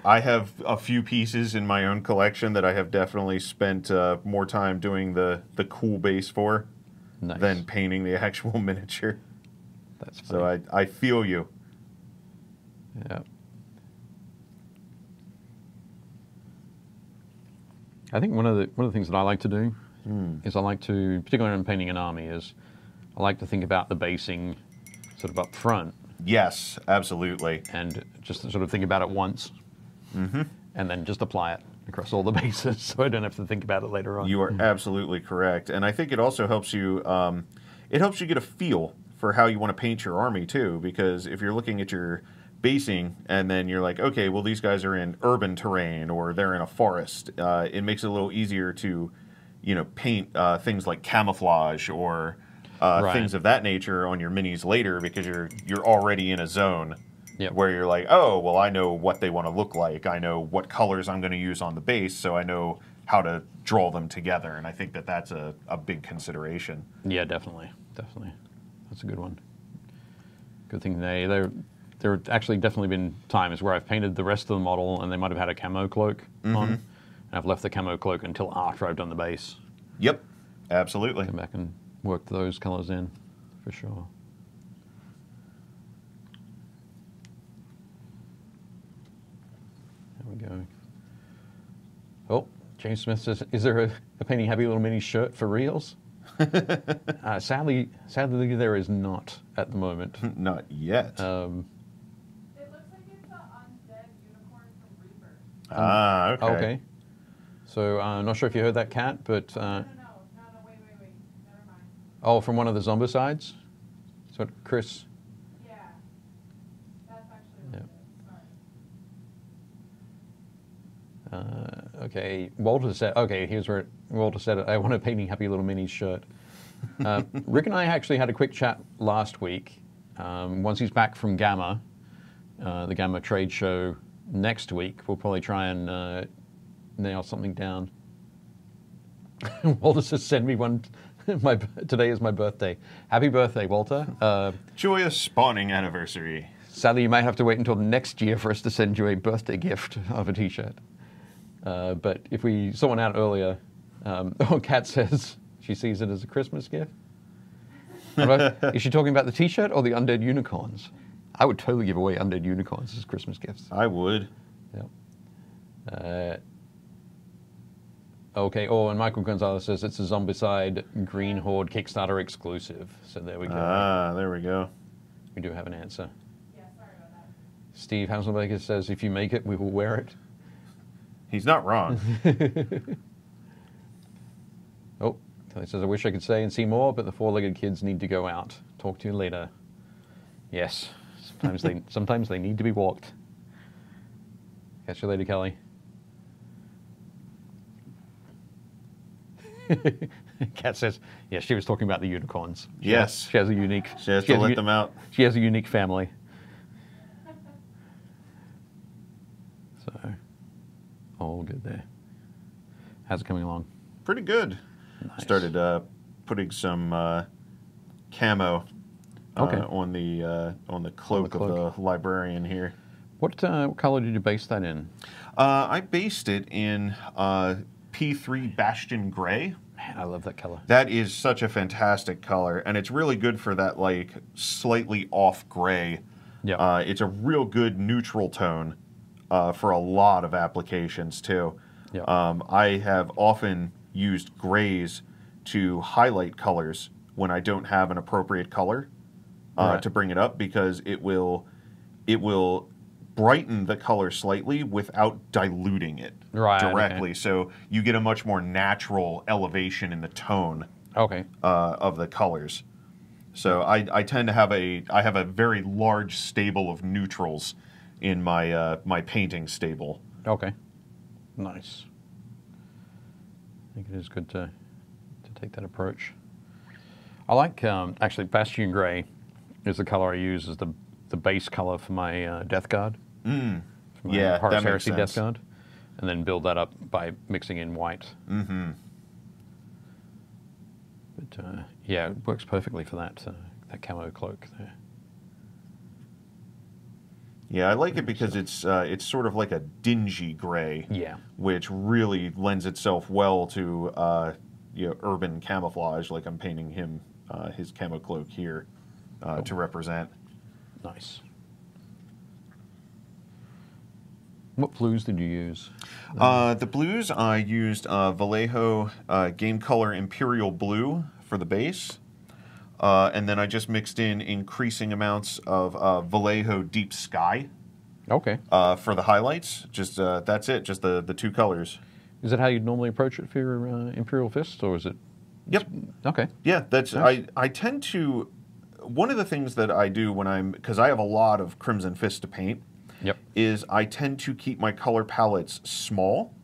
I have a few pieces in my own collection that I have definitely spent more time doing the cool base for than painting the actual miniature. That's funny. So I feel you. Yeah. I think one of the things that I like to do is I like to, particularly when I'm painting an army, is I like to think about the basing sort of up front. Yes, absolutely. And just to sort of think about it once, and then just apply it across all the bases, so I don't have to think about it later on. You are absolutely correct, and I think it also helps you. It helps you get a feel for how you want to paint your army too, because if you're looking at your basing and then you're like, okay, well these guys are in urban terrain or they're in a forest, it makes it a little easier to, paint things like camouflage or things of that nature on your minis later, because you're already in a zone where you're like, oh, well, I know what they want to look like. I know what colors I'm going to use on the base, so I know how to draw them together. And I think that that's a big consideration. Yeah, definitely. That's a good one. Good thing there have actually definitely been times where I've painted the rest of the model and they might have had a camo cloak on, and I've left the camo cloak until after I've done the base. Yep, absolutely. Come back and work those colors in, for sure. There we go. Oh, James Smith says, is there a Painting Happy Little Mini shirt for reals? Sadly, there is not at the moment. Not yet. It looks like it's an undead unicorn from Reaper. Okay. Okay. So I'm not sure if you heard that, Kat, but... No, wait. Never mind. Oh, from one of the Zombicides? That's what Chris... Yeah. That's actually what it is. Sorry. Okay, Walter said... Okay, here's where Walter said it. I want a Painting Happy Little Minis shirt. Rick and I actually had a quick chat last week. Once he's back from Gamma, the Gamma trade show next week, we'll probably try and nail something down. Walter says, send me one. Today is my birthday. Happy birthday, Walter. Joyous spawning anniversary. Sadly, you might have to wait until next year for us to send you a birthday gift of a T-shirt. But if we saw one out earlier, Kat says she sees it as a Christmas gift. Is she talking about the T-shirt or the undead unicorns? I would totally give away undead unicorns as Christmas gifts. I would. Yeah. Okay. Oh, and Michael Gonzalez says it's a Zombicide Green Horde Kickstarter exclusive. So there we go. Ah, there we go. We do have an answer. Yeah, sorry about that. Steve Hasselbaker says, if you make it, we will wear it. He's not wrong. Oh, Kelly says, I wish I could stay and see more, but the four-legged kids need to go out. Talk to you later. Yes, sometimes they need to be walked. Catch you later, Kelly. Kat says, yeah, she was talking about the unicorns. Yes. She has a unique... She has to let them out. She has a unique family. So, all good there. How's it coming along? Pretty good. Nice. Started putting some camo on the cloak of the librarian here. What color did you base that in? I based it in P3 Bastion Gray. Man, I love that color. That is such a fantastic color, and it's really good for that like slightly off gray. Yeah. It's a real good neutral tone for a lot of applications too. Yeah. I have often used grays to highlight colors when I don't have an appropriate color to bring it up, because it will brighten the color slightly without diluting it directly. Okay. So you get a much more natural elevation in the tone of the colors. So I tend to have I have a very large stable of neutrals in my my painting stable. Okay, nice. I think it is good to take that approach. I like actually Bastion Gray is the color I use as the base color for my Death Guard. Yeah, Horus Heresy Death Guard, and then build that up by mixing in white. But yeah, it works perfectly for that camo cloak there. Yeah, I like it because it's sort of like a dingy gray. Yeah, which really lends itself well to urban camouflage. Like I'm painting him his camo cloak here to represent. Nice. What blues did you use? The blues, I used Vallejo Game Color Imperial Blue for the base. And then I just mixed in increasing amounts of Vallejo Deep Sky for the highlights. Just that's it, just the two colors. Is that how you'd normally approach it for your Imperial Fist, or is it? Yep. Okay. Yeah, that's nice. I tend to, one of the things that I do when because I have a lot of Crimson Fist to paint, is I tend to keep my color palettes small,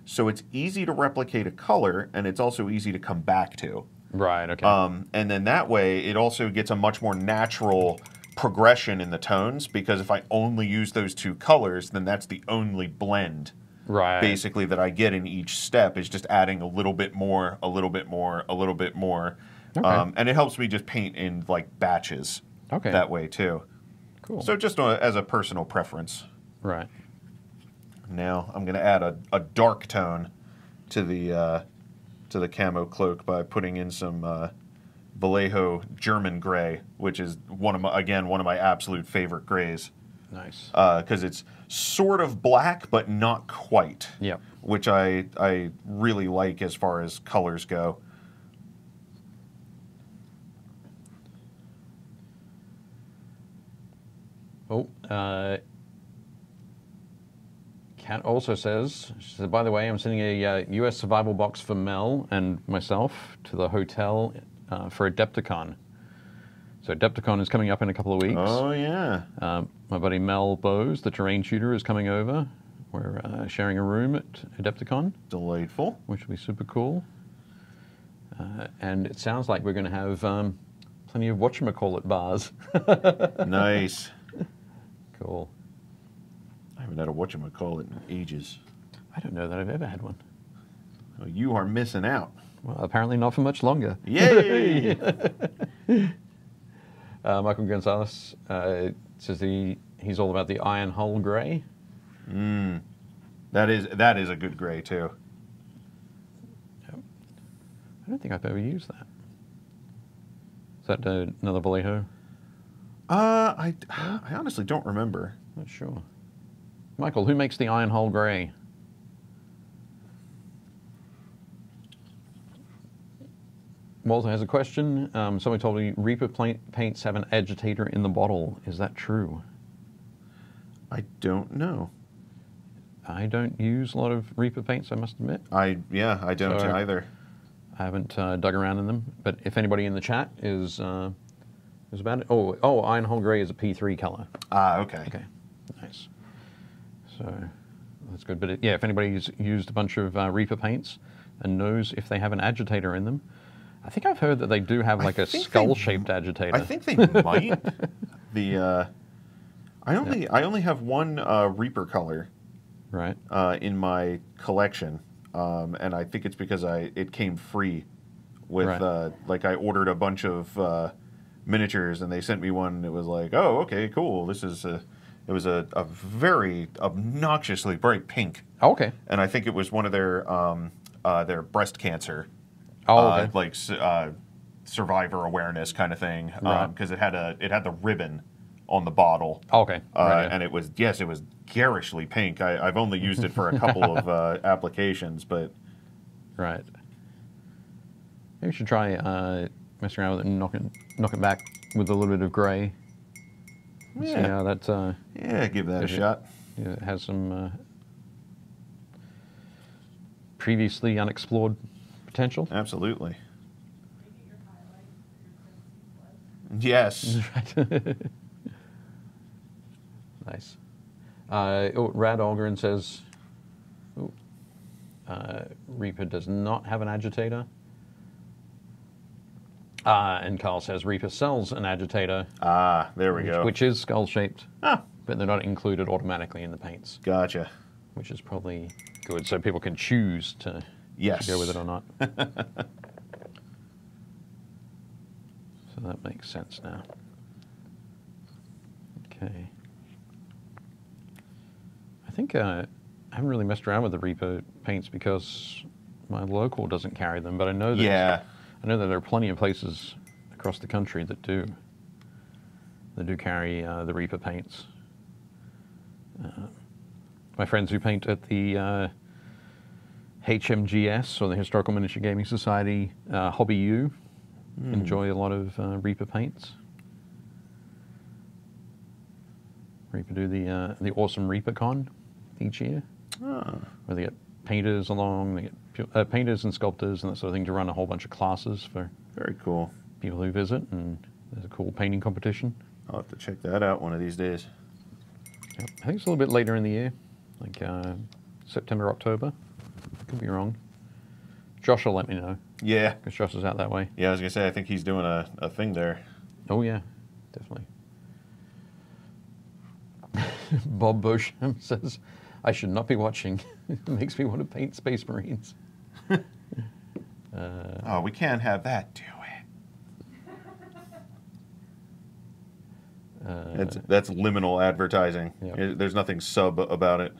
so it's easy to replicate a color, and it's also easy to come back to. Right, okay. And then that way, it also gets a much more natural progression in the tones, because if I only use those two colors, then that's the only blend, basically, that I get in each step, is just adding a little bit more, a little bit more, a little bit more. And it helps me just paint in, like, batches that way, too. Cool. So just as a personal preference. Right. Now I'm going to add a dark tone to the camo cloak by putting in some Vallejo German gray, which is one of my absolute favorite grays. Nice. Because it's sort of black, but not quite. Yep. Which I really like as far as colors go. Oh, Kat also says, she said, by the way, I'm sending a US survival box for Mel and myself to the hotel for Adepticon. So Adepticon is coming up in a couple of weeks. Oh, yeah. My buddy Mel Bowes, the terrain shooter, is coming over. We're sharing a room at Adepticon. Delightful. Which will be super cool. And it sounds like we're going to have plenty of whatchamacallit bars. Nice. Cool. I haven't had a whatchamacallit in ages. I don't know that I've ever had one. Well, you are missing out. Well, apparently not for much longer. Yay! Michael Gonzalez says he's all about the Iron Hull Grey. That is a good gray too. Yep. I don't think I've ever used that. Is that another Vallejo? I honestly don't remember. Not sure. Michael, who makes the Iron Hull Grey? Walter has a question. Somebody told me Reaper paints have an agitator in the bottle. Is that true? I don't know. I don't use a lot of Reaper paints, I must admit. I don't either. I haven't dug around in them, but if anybody in the chat is about it. Oh, Iron Hull Grey is a P3 color. Ah, okay. Okay, nice. So that's good. But yeah, if anybody's used a bunch of Reaper paints and knows if they have an agitator in them, I think I've heard that they do have like a skull-shaped agitator. I think they might. I only have one Reaper color, right, in my collection, and I think it's because it came free with like I ordered a bunch of miniatures and they sent me one. And it was like, oh, okay, cool. This is it was a very obnoxiously bright pink. Okay. And I think it was one of their breast cancer Oh, okay. Like survivor awareness kind of thing, because it had the ribbon on the bottle. Oh, okay. Right, yeah. And it was garishly pink. I've only used it for a couple of applications, but right. Maybe we should try messing around with it and knock it back with a little bit of grey. See how that. Yeah, give that a shot. Yeah, it has some previously unexplored potential. Absolutely. Yes. Nice. Rad Olgren says, Reaper does not have an agitator. And Carl says Reaper sells an agitator. There we go. Which is skull-shaped, but they're not included automatically in the paints. Gotcha. Which is probably good, so people can choose to go with it or not. So that makes sense now. Okay. I think I haven't really messed around with the Reaper paints because my local doesn't carry them, but I know that I know that there are plenty of places across the country that do carry the Reaper paints. My friends who paint at the HMGS, or the Historical Miniature Gaming Society Hobby U, enjoy a lot of Reaper paints. Reaper do the awesome Reaper Con each year, where they get painters along, they get painters and sculptors and that sort of thing to run a whole bunch of classes for very cool people who visit, and there's a cool painting competition. I'll have to check that out one of these days. Yep. I think it's a little bit later in the year, like September, October. Could be wrong. Josh will let me know. Yeah. Because Josh is out that way. Yeah, I was going to say, I think he's doing a thing there. Oh, yeah. Definitely. Bob Bush says, I should not be watching. It makes me want to paint Space Marines. Oh, we can't have that, do we? That's liminal advertising. Yep. There's nothing sub about it.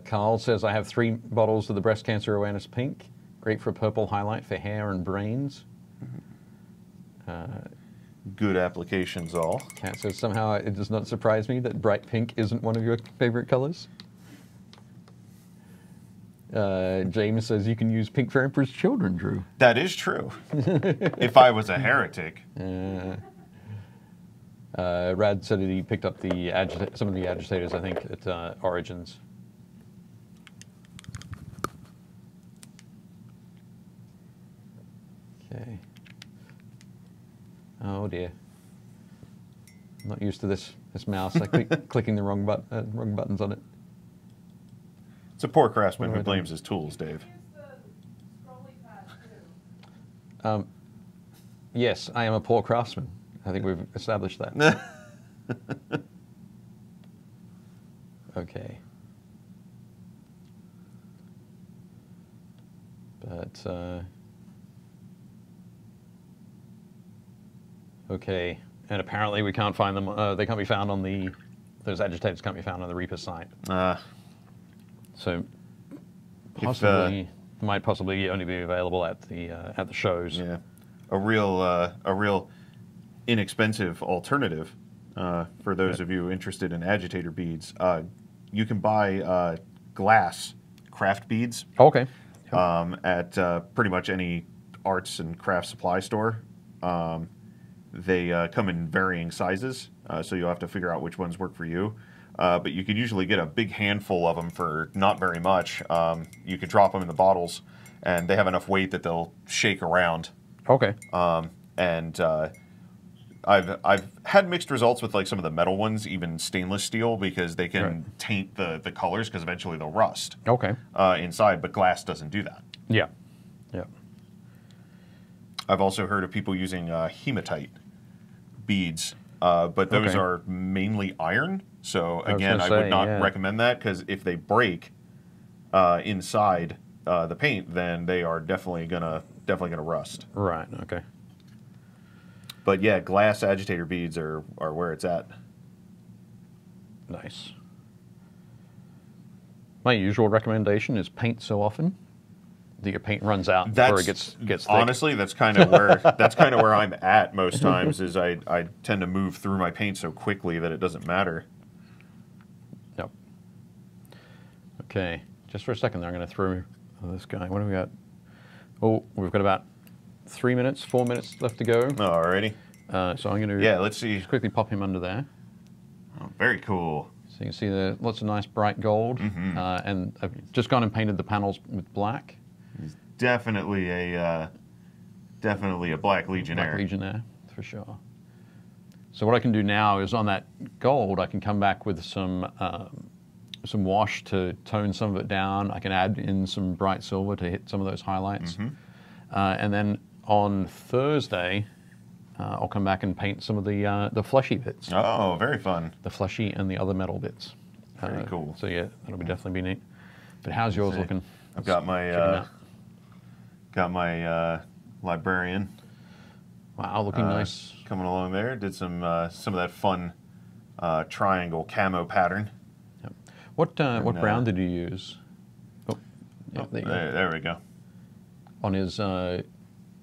Carl says, I have 3 bottles of the Breast Cancer Awareness Pink. Great for a purple highlight for hair and brains. Good applications all. Kat says, somehow it does not surprise me that bright pink isn't one of your favorite colors. James says, you can use pink for Emperor's Children, Drew. That is true. If I was a heretic. Rad said that he picked up some of the agitators, I think, at Origins. Okay. Oh dear. I'm not used to this mouse. I keep clicking the wrong buttons on it. It's a poor craftsman who blames his tools, Dave. Yes, I am a poor craftsman. I think we've established that. Okay. But, okay. And apparently we can't find them, they can't be found on those agitators can't be found on the Reaper site. So, might possibly only be available at the shows. Yeah. A real inexpensive alternative for those of you interested in agitator beads. You can buy glass craft beads. Okay. At pretty much any arts and craft supply store. They come in varying sizes, so you'll have to figure out which ones work for you. But you could usually get a big handful of them for not very much. You could drop them in the bottles, and they have enough weight that they'll shake around. Okay. I've had mixed results with like some of the metal ones, even stainless steel, because they can taint the colors because eventually they'll rust. Okay. Inside, but glass doesn't do that. Yeah. Yeah. I've also heard of people using hematite beads, but those are mainly iron. So again, I would not recommend that, because if they break inside the paint, then they are definitely gonna rust. Right. Okay. But yeah, glass agitator beads are where it's at. Nice. My usual recommendation is paint so often. your paint runs out before it gets thick. Honestly, that's kind of where I'm at most times. Is I tend to move through my paint so quickly that it doesn't matter. Yep. Okay, just for a second there, I'm going to throw this guy. What do we got? Oh, we've got about 4 minutes left to go. Alrighty. So I'm going to let's see. Just quickly pop him under there. Oh, very cool. So you can see lots of nice bright gold, and I've just gone and painted the panels with black. He's definitely a Black Legionnaire. Black Legionnaire, for sure. So what I can do now is on that gold, I can come back with some wash to tone some of it down. I can add in some bright silver to hit some of those highlights. And then on Thursday, I'll come back and paint some of the fleshy bits. Oh, very fun. The fleshy and the other metal bits. Very cool. So yeah, that'll definitely be neat. But how's yours looking? I've got my librarian. Wow, looking nice. Coming along there. Did some of that fun triangle camo pattern. Yep. What brown did you use? Oh, yeah, there we go. On his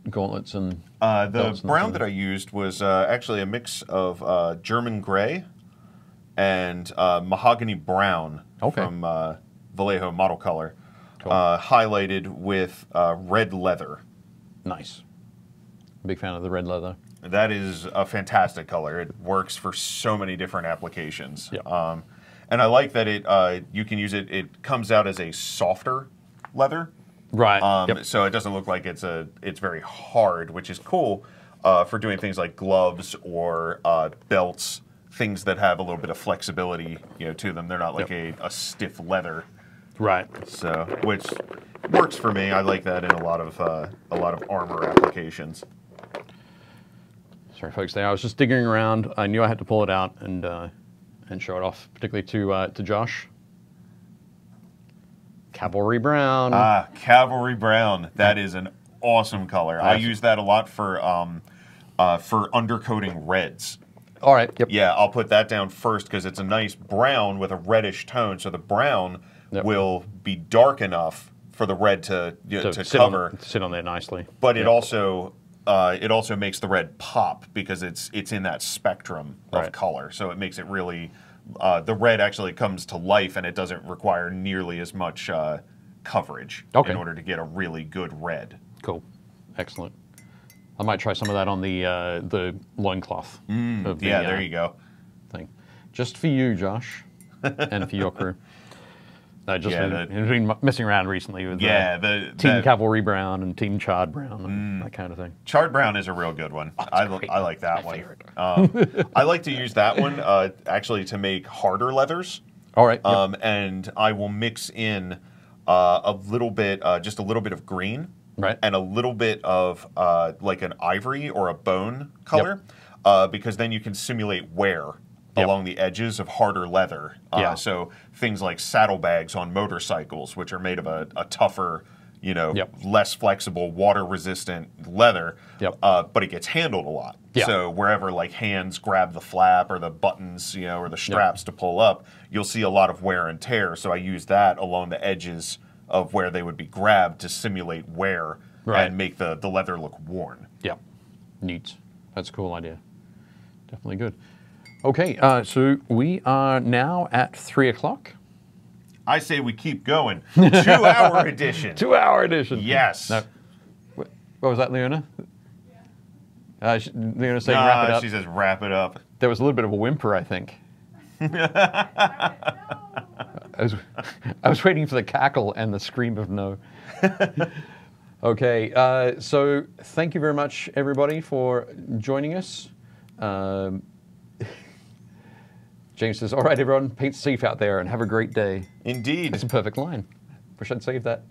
gauntlets and the brown that I used was actually a mix of German gray and mahogany brown from Vallejo Model Color, highlighted with red leather. Nice. Big fan of the red leather. That is a fantastic color. It works for so many different applications. Yep. And I like that you can use it. It comes out as a softer leather. Right. So it doesn't look like it's very hard, which is cool for doing things like gloves or belts, things that have a little bit of flexibility, to them. They're not like a stiff leather. Right. So, which works for me. I like that in a lot of armor applications. Sorry, folks. I was just digging around. I knew I had to pull it out and show it off, particularly to Josh. Cavalry brown. Cavalry brown. That is an awesome color. I use that a lot for undercoating reds. All right. Yep. Yeah, I'll put that down first because it's a nice brown with a reddish tone. So the brown will be dark enough for the red to cover. Sit on there nicely. But it also makes the red pop because it's in that spectrum of color. So it makes it really. The red actually comes to life, and it doesn't require nearly as much coverage in order to get a really good red. Cool, excellent. I might try some of that on the loincloth. There you go. Thing, just for you, Josh, and for your crew. I've been messing around recently with Team Cavalry Brown and Team Charred Brown and that kind of thing. Charred Brown is a real good one. I like that one. Favorite. I like to use that one actually to make harder leathers. All right. And I will mix in a little bit, just a little bit of green, and a little bit of like an ivory or a bone color, because then you can simulate wear along the edges of harder leather. So things like saddlebags on motorcycles, which are made of a tougher, less flexible, water-resistant leather, but it gets handled a lot. So wherever like hands grab the flap or the buttons, or the straps to pull up, you'll see a lot of wear and tear. So I use that along the edges of where they would be grabbed to simulate wear and make the leather look worn. Yeah, neat. That's a cool idea. Definitely good. Okay, so we are now at 3 o'clock. I say we keep going. 2-hour edition. 2-hour edition. Yes. No. What was that, Leona? Leona saying wrap it up. She says wrap it up. There was a little bit of a whimper, I think. I was waiting for the cackle and the scream of no. Okay, so thank you very much, everybody, for joining us. James says, all right, everyone, paint safe out there and have a great day. Indeed. That's a perfect line. Wish I'd saved that.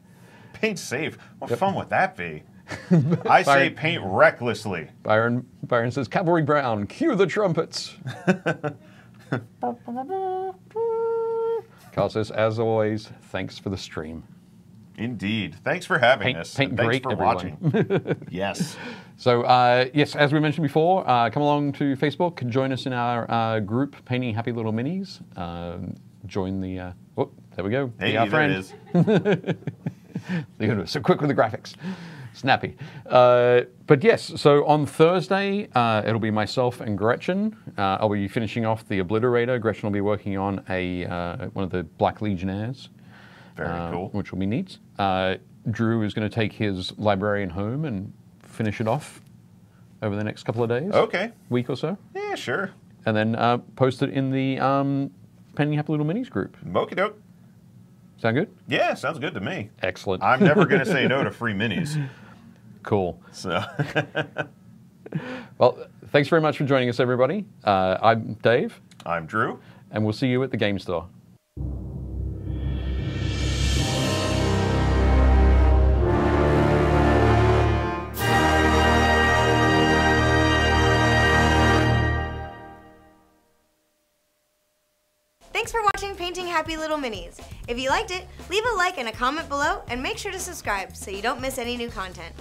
Paint safe? What fun would that be? I say paint recklessly. Byron says, Cavalry Brown, cue the trumpets. Carl says, as always, thanks for the stream. Indeed. Thanks for having us. Paint Thanks great, for everyone. watching. Yes. So, yes, as we mentioned before, come along to Facebook, join us in our group, Painting Happy Little Minis. Join the, oh, there we go. Hey, our there friend. it is. So quick with the graphics. Snappy. But yes, so on Thursday, it'll be myself and Gretchen. I'll be finishing off the Obliterator. Gretchen will be working on one of the Black Legionnaires. Very cool. Which will be neat. Drew is going to take his Librarian home and finish it off over the next couple of days. Okay. Week or so. Yeah, sure. And then post it in the Penny Happy Little Minis group. Okie doke. Sound good? Yeah, sounds good to me. Excellent. I'm never going to say no to free minis. Cool. So. Well, thanks very much for joining us, everybody. I'm Dave. I'm Drew. And we'll see you at the game store. Thanks for watching Painting Happy Little Minis. If you liked it, leave a like and a comment below, and make sure to subscribe so you don't miss any new content.